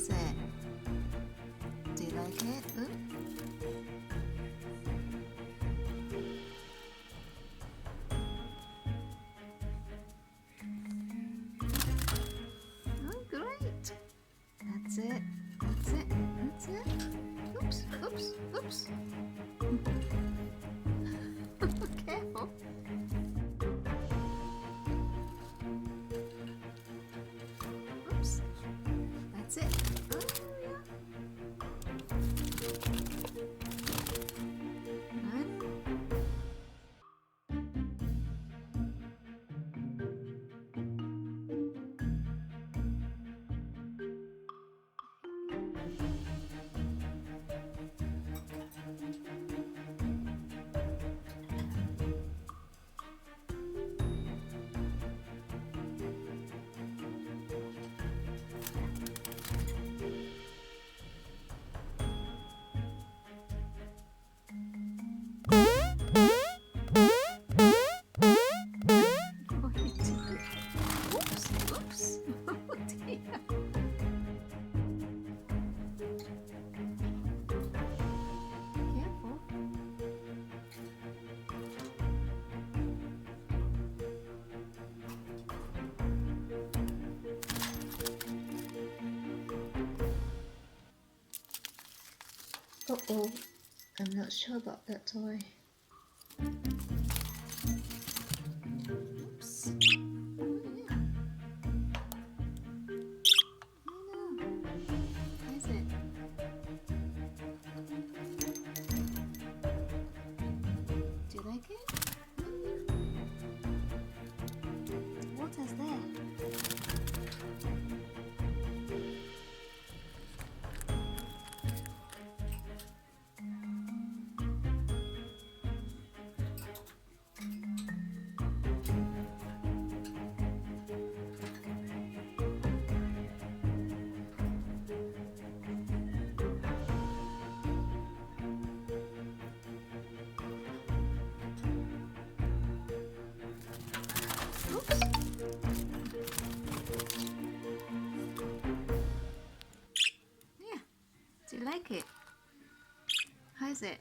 is it? Do you like it? Oop. Oh, great. That's it. That's it. That's it. Oops. Oops. Oops. Careful. Oops. That's it. Oh, yeah. And what are you doing? Oops. Oops. Oh, dear. Careful. Uh-oh, I'm not sure about that toy. Oops. Oh, yeah. I know. Is it? Do you like it? Water's there. Oops. Yeah. Do you like it? How is it?